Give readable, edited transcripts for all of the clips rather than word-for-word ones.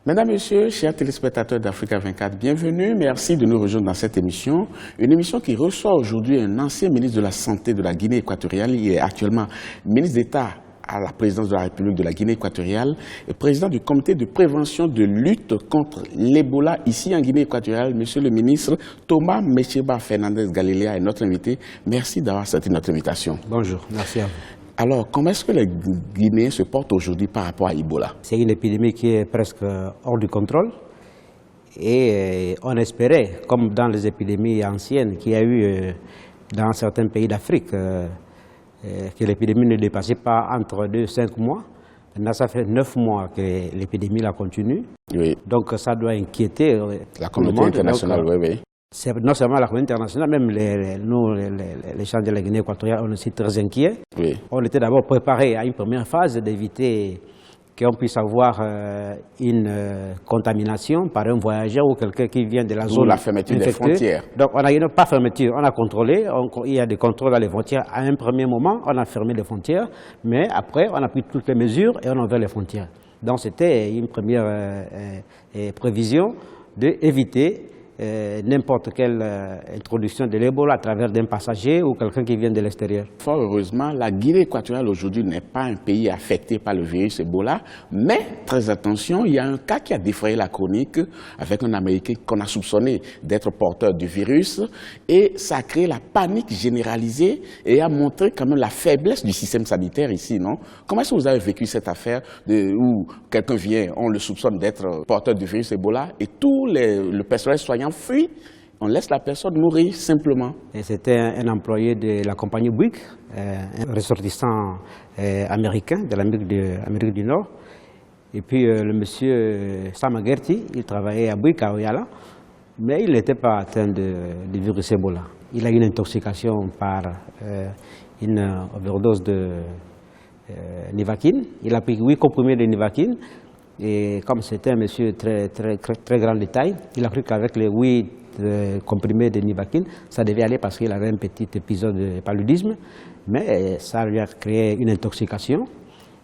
Mesdames, Messieurs, chers téléspectateurs d'Africa 24, bienvenue. Merci de nous rejoindre dans cette émission. Une émission qui reçoit aujourd'hui un ancien ministre de la Santé de la Guinée équatoriale. Il est actuellement ministre d'État à la présidence de la République de la Guinée équatoriale et président du comité de prévention de lutte contre l'Ebola ici en Guinée équatoriale. Monsieur le ministre Thomas Mecheba Fernandez Galilea est notre invité. Merci d'avoir accepté notre invitation. Bonjour, merci à vous. Alors, comment est-ce que les Guinéens se portent aujourd'hui par rapport à Ebola? C'est une épidémie qui est presque hors du contrôle et on espérait, comme dans les épidémies anciennes qu'il y a eu dans certains pays d'Afrique, que l'épidémie ne dépassait pas entre 2 et 5 mois. Maintenant, ça fait 9 mois que l'épidémie la continue. Oui. Donc, ça doit inquiéter la communauté internationale. Donc, oui. C'est non seulement la communauté internationale, même les gens de la Guinée équatoriale, on est aussi très inquiets. Oui. On était d'abord préparés à une première phase d'éviter qu'on puisse avoir une contamination par un voyageur ou quelqu'un qui vient de la zone la fermeture infectée. Des frontières. Donc on n'a pas fermeture, on a contrôlé, il y a des contrôles dans les frontières. À un premier moment, on a fermé les frontières, mais après on a pris toutes les mesures et on a ouvert les frontières. Donc c'était une première prévision d'éviter n'importe quelle introduction de l'Ebola à travers d'un passager ou quelqu'un qui vient de l'extérieur. Fort heureusement, la Guinée équatoriale aujourd'hui n'est pas un pays affecté par le virus Ebola, mais très attention, il y a un cas qui a défrayé la chronique avec un Américain qu'on a soupçonné d'être porteur du virus et ça a créé la panique généralisée et a montré quand même la faiblesse du système sanitaire ici, non? Comment est-ce que vous avez vécu cette affaire où quelqu'un vient, on le soupçonne d'être porteur du virus Ebola et tout le personnel soignant fuit, on laisse la personne mourir simplement. C'était un employé de la compagnie Bouygues, un ressortissant américain de l'Amérique du Nord. Et puis le monsieur Sam Agerti, il travaillait à Bouygues à Oyala, mais il n'était pas atteint de virus Ebola. Il a eu une intoxication par une overdose de Nivaquine. Il a pris 8 comprimés de Nivaquine. Et comme c'était un monsieur très grand détail, il a cru qu'avec les 8 comprimés de Nivaquine, ça devait aller parce qu'il avait un petit épisode de paludisme, mais ça lui a créé une intoxication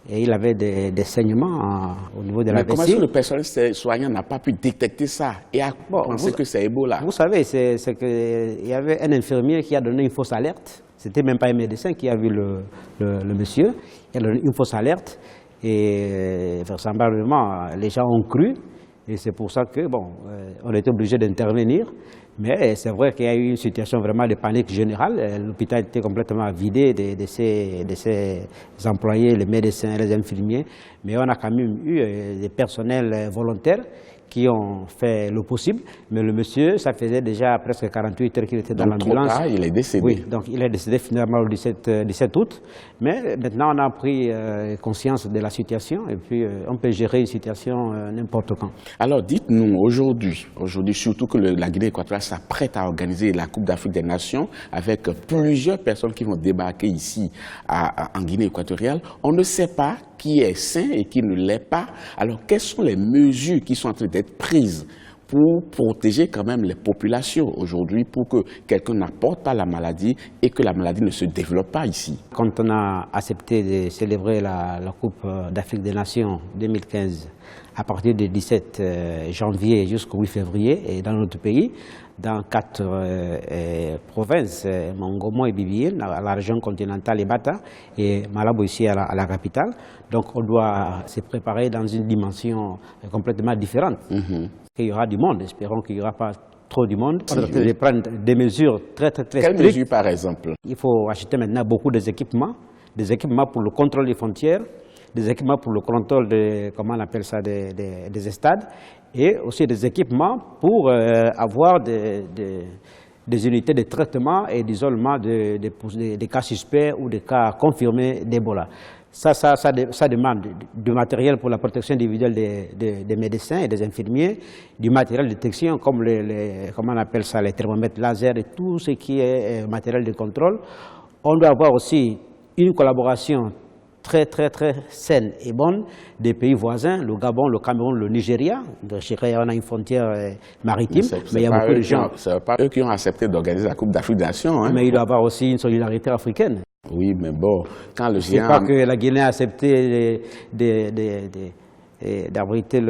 et il avait des saignements au niveau de la vessie. Comment est-ce que le personnel soignant n'a pas pu détecter ça et a pensé que c'est Ebola? Vous savez, c'est qu'il y avait un infirmier qui a donné une fausse alerte. C'était même pas un médecin qui a vu le monsieur. Il a donné une fausse alerte. Et vraisemblablement, les gens ont cru, et c'est pour ça que, bon, on était obligé d'intervenir. Mais c'est vrai qu'il y a eu une situation vraiment de panique générale. L'hôpital était complètement vidé de ses employés, les médecins, les infirmiers. Mais on a quand même eu des personnels volontaires qui ont fait le possible. Mais le monsieur, ça faisait déjà presque 48 heures qu'il était dans l'ambulance. Donc il est décédé. Oui, donc il est décédé finalement le 17 août. Mais maintenant, on a pris conscience de la situation et puis on peut gérer une situation n'importe quand. Alors dites-nous, aujourd'hui, surtout que la Guinée équatoriale s'apprête à organiser la Coupe d'Afrique des Nations avec plusieurs personnes qui vont débarquer ici en Guinée équatoriale, on ne sait pas qui est sain et qui ne l'est pas. Alors, quelles sont les mesures qui sont en train d'être prises pour protéger quand même les populations aujourd'hui, pour que quelqu'un n'apporte pas la maladie et que la maladie ne se développe pas ici? Quand on a accepté de célébrer la Coupe d'Afrique des Nations 2015, à partir du 17 janvier jusqu'au 8 février, et dans notre pays, dans 4 provinces, Mongomo et Bibié, à la région continentale et Bata, et Malabo ici à la capitale. Donc on doit se préparer dans une dimension complètement différente. Il y aura du monde, espérons qu'il n'y aura pas trop du monde. On doit prendre des mesures très strictes. Quelles mesures par exemple? Il faut acheter maintenant beaucoup d'équipements pour le contrôle des frontières, des équipements pour le contrôle comment on appelle ça, des stades, et aussi des équipements pour avoir des unités de traitement et d'isolement des cas suspects ou des cas confirmés d'Ebola. Ça demande du matériel pour la protection individuelle des médecins et des infirmiers, du matériel de détection comme comment on appelle ça, les thermomètres laser et tout ce qui est matériel de contrôle. On doit avoir aussi une collaboration très saine et bonne des pays voisins, le Gabon, le Cameroun, le Nigeria. On a une frontière maritime, mais il y a beaucoup de gens. Ce n'est pas eux qui ont accepté d'organiser la Coupe d'Afrique des Nations. Hein. Mais il doit y avoir aussi une solidarité africaine. Oui, mais bon, quand le géant... C'est pas que la Guinée a accepté d'abriter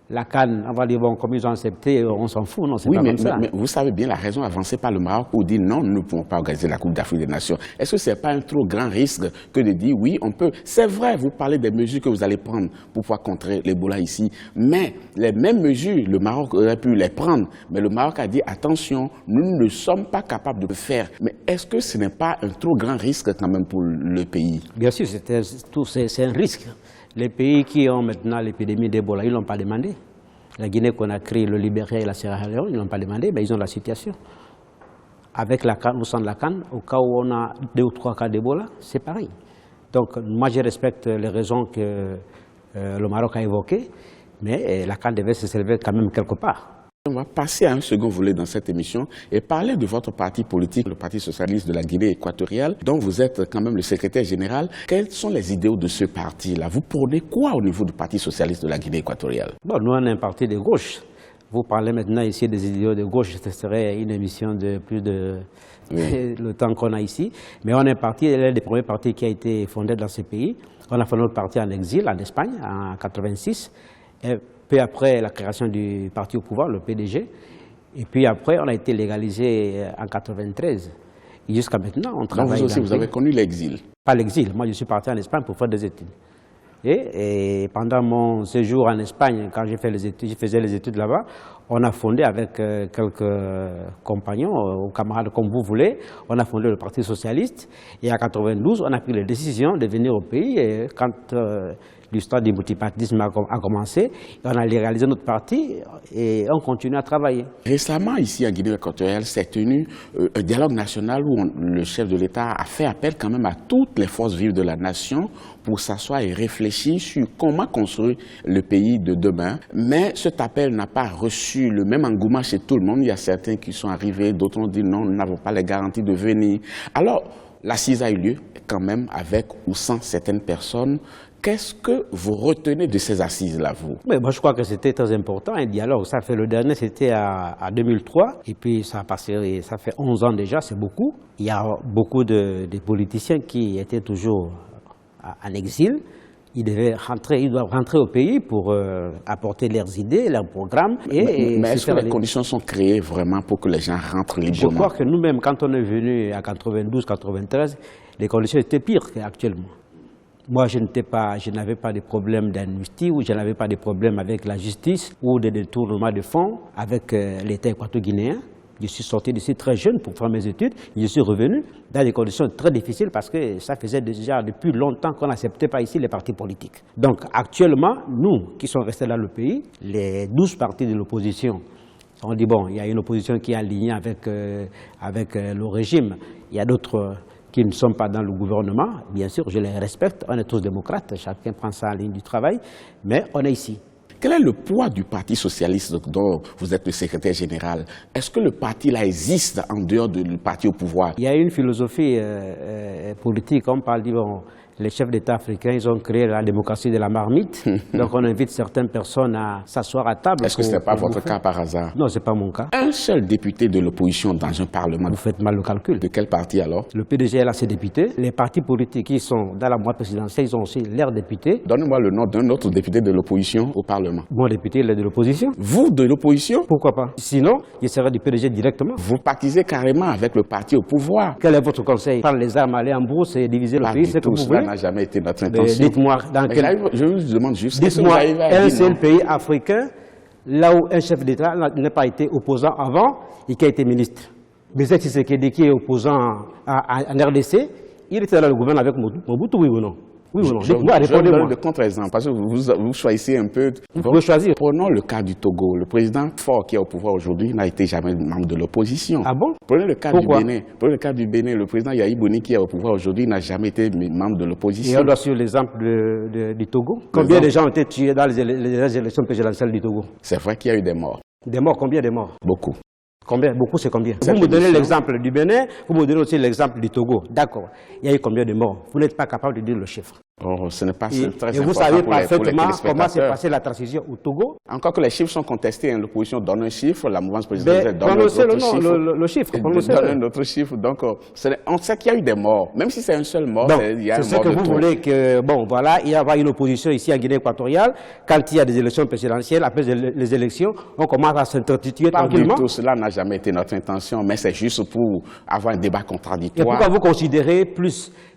la CAN, on va dire, bon, comme ils ont accepté, on s'en fout, non, c'est oui, pas comme ça. Mais vous savez bien la raison avancée par le Maroc pour dire non, nous ne pouvons pas organiser la Coupe d'Afrique des Nations. Est-ce que ce n'est pas un trop grand risque que de dire oui, on peut. C'est vrai, vous parlez des mesures que vous allez prendre pour pouvoir contrer l'Ebola ici, mais les mêmes mesures, le Maroc aurait pu les prendre, mais le Maroc a dit attention, nous ne sommes pas capables de le faire. Mais est-ce que ce n'est pas un trop grand risque quand même pour le pays? Bien sûr, c'est un risque. Les pays qui ont maintenant l'épidémie d'Ebola, ils ne l'ont pas demandé. La Guinée-Conakry, le Libéria et la Sierra Leone, ils ne l'ont pas demandé, mais ils ont la situation. Avec la CAN, au sein de la CAN, au cas où on a 2 ou 3 cas d'Ebola, c'est pareil. Donc moi je respecte les raisons que le Maroc a évoquées, mais la CAN devait se servir quand même quelque part. On va passer à un second volet dans cette émission et parler de votre parti politique, le Parti socialiste de la Guinée équatoriale, dont vous êtes quand même le secrétaire général. Quels sont les idéaux de ce parti-là? Vous prônez quoi au niveau du Parti socialiste de la Guinée équatoriale? Bon, nous, on est un parti de gauche. Vous parlez maintenant ici des idéaux de gauche, ce serait une émission de plus de le temps qu'on a ici. Mais on est un parti, l'un des premiers partis qui a été fondé dans ce pays. On a fondé notre parti en exil, en Espagne, en 1986. Et peu après la création du parti au pouvoir, le PDG. Et puis après, on a été légalisé en 1993. Et jusqu'à maintenant, on travaille. Donc vous aussi, vous avez connu l'exil? Pas l'exil. Moi, je suis parti en Espagne pour faire des études. Et pendant mon séjour en Espagne, quand j'ai fait les études, je faisais les études là-bas, on a fondé avec quelques compagnons ou camarades comme vous voulez, on a fondé le Parti socialiste. Et en 1992, on a pris la décision de venir au pays. Et quand l'histoire du multipartisme a commencé, et on a réalisé notre parti et on continue à travailler. Récemment, ici en Guinée équatoriale, s'est tenu un dialogue national où le chef de l'État a fait appel quand même à toutes les forces vives de la nation pour s'asseoir et réfléchir sur comment construire le pays de demain. Mais cet appel n'a pas reçu le même engouement chez tout le monde. Il y a certains qui sont arrivés, d'autres ont dit non, nous n'avons pas les garanties de venir. Alors, l'assise a eu lieu quand même avec ou sans certaines personnes. Qu'est-ce que vous retenez de ces assises-là, vous? Mais moi, je crois que c'était très important, un dialogue. Ça fait le dernier, c'était à 2003, et puis ça a passé, ça fait 11 ans déjà, c'est beaucoup. Il y a beaucoup de politiciens qui étaient toujours en exil. Ils doivent rentrer au pays pour apporter leurs idées, leurs programmes. Mais est-ce que les conditions sont créées vraiment pour que les gens rentrent librement? Je crois que nous-mêmes, quand on est venu à 92-93, les conditions étaient pires qu'actuellement. Moi, je n'avais pas de problème d'amnistie ou je n'avais pas de problème avec la justice ou de détournement de fonds avec l'État équato-guinéen. Je suis sorti d'ici très jeune pour faire mes études. Je suis revenu dans des conditions très difficiles parce que ça faisait déjà depuis longtemps qu'on n'acceptait pas ici les partis politiques. Donc actuellement, nous qui sommes restés dans le pays, les 12 partis de l'opposition, on dit bon, il y a une opposition qui est alignée avec le régime. Il y a d'autres qui ne sont pas dans le gouvernement. Bien sûr, je les respecte. On est tous démocrates. Chacun prend sa ligne du travail. Mais on est ici. Quel est le poids du Parti socialiste dont vous êtes le secrétaire général? Est-ce que le parti là existe en dehors du parti au pouvoir? Il y a une philosophie politique. On parle du bon. Les chefs d'État africains, ils ont créé la démocratie de la marmite. Donc on invite certaines personnes à s'asseoir à table. Est-ce que ce n'est pas votre cas par hasard? Non, ce n'est pas mon cas. Un seul député de l'opposition dans un parlement. Vous faites mal le calcul. De quel parti alors? Le PDG a ses députés. Les partis politiques qui sont dans la moite présidentielle, ils ont aussi leurs députés. Donnez-moi le nom d'un autre député de l'opposition au Parlement. Mon député, il est de l'opposition. Vous, de l'opposition? Pourquoi pas? Sinon, il serait du PDG directement. Vous pactisez carrément avec le parti au pouvoir. Quel est votre conseil? Prendre les armes, aller en brousse et diviser le pays, c'est que vous voulez? Cela n'a jamais été notre intention. Dites-moi, dans quel... Je vous demande juste... Dites-moi, un seul pays africain, là où un chef d'État n'a pas été opposant avant et qui a été ministre. Mais c'est Tshisekedi qui est opposant en RDC, il était dans le gouvernement avec Mobutu, oui ou non? Oui ou non? Dites-moi, répondez-moi. Je donne de contre-exemples, parce que vous choisissez un peu... Vous pouvez choisir. Prenons le cas du Togo. Le président fort qui est au pouvoir aujourd'hui n'a été jamais membre de l'opposition. Ah bon? Prenez le cas du Bénin. Prenez le cas du Bénin. Le président Yahi Boni qui est au pouvoir aujourd'hui n'a jamais été membre de l'opposition. Et on doit suivre l'exemple du Togo. Combien de gens ont été tués dans les élections présidentielles du Togo? C'est vrai qu'il y a eu des morts. Des morts, combien de morts? Beaucoup. Combien? Beaucoup, c'est combien? Vous me donnez l'exemple du Bénin, vous me donnez aussi l'exemple du Togo. D'accord. Il y a eu combien de morts? Vous n'êtes pas capable de dire le chiffre. Oh, ce n'est pas très Et important vous savez pour les parfaitement comment s'est téléspectateurs. passée la transition au Togo. Encore que les chiffres sont contestés, hein, l'opposition donne un chiffre, la mouvance présidentielle donne un Prononcez autre le nom, chiffre. le chiffre, Donne prononcez-le. un autre chiffre. Donc, on sait qu'il y a eu des morts. Même si c'est un seul mort, Donc, il y a un c'est ce mort que de vous trop. voulez que, bon, voilà, il y a une opposition ici en Guinée équatoriale. Quand il y a des élections présidentielles, après les élections, on commence à s'intertituer Pas du tranquillement. tout, cela n'a jamais été notre intention, mais c'est juste pour avoir un débat Et contradictoire. pourquoi vous considérez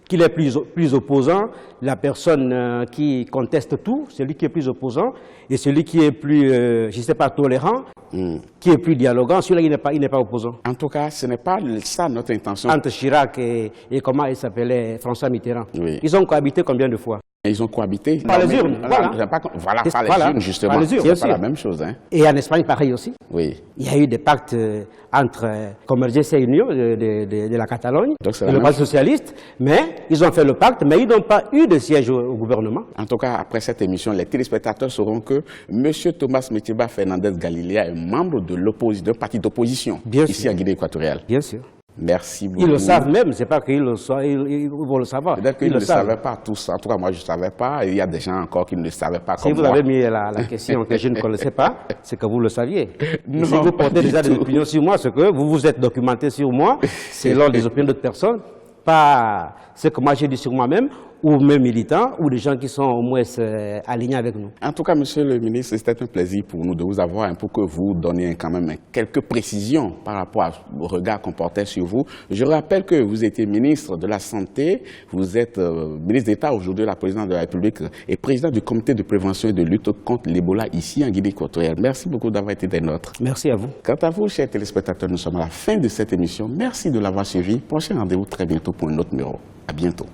qu'il est plus opposant, la personne qui conteste tout, celui qui est plus opposant, et celui qui est plus, je ne sais pas, tolérant, qui est plus dialogant, celui-là il n'est pas opposant. En tout cas, ce n'est pas ça notre intention. Entre Chirac et comment il s'appelait, François Mitterrand. Oui. Ils ont cohabité combien de fois? Ils ont cohabité. Par les urnes, voilà. Voilà, par les Voilà. urnes, justement. Par les urnes, C'est bien pas la sûr. même chose. Hein. Et en Espagne, pareil aussi. Oui. Il y a eu des pactes entre Convergence et Unió de la Catalogne Donc c'est et la le même Parti socialiste, mais ils ont fait le pacte, mais ils n'ont pas eu de siège au gouvernement. En tout cas, après cette émission, les téléspectateurs sauront que M. Thomas Métiba Fernandez Galilea est membre de l'opposition, d'un parti d'opposition ici sûr. en Guinée équatoriale. Bien sûr. Merci beaucoup. Ils le savent même, c'est pas qu'ils le savent, ils vont le savoir. Peut-être qu'ils Ils ne le savent. savaient pas tous. En tout cas, moi, je ne savais pas. Et il y a des gens encore qui ne le savaient pas Si comme vous moi. avez mis la question que je ne connaissais pas, c'est que vous le saviez. Non, Si vous pas portez du déjà des tout. opinions sur moi, c'est que vous vous êtes documenté sur moi, selon des opinions d'autres personnes, pas ce que moi j'ai dit sur moi-même, ou mes militants, ou des gens qui sont au moins alignés avec nous. En tout cas, Monsieur le ministre, c'était un plaisir pour nous de vous avoir, pour que vous donniez quand même quelques précisions par rapport au regard qu'on portait sur vous. Je rappelle que vous étiez ministre de la Santé, vous êtes ministre d'État aujourd'hui, la présidente de la République, et président du comité de prévention et de lutte contre l'Ebola ici en Guinée équatoriale. Merci beaucoup d'avoir été des nôtres. Merci à vous. Quant à vous, chers téléspectateurs, nous sommes à la fin de cette émission. Merci de l'avoir suivi. Prochain rendez-vous très bientôt pour un autre numéro. À bientôt.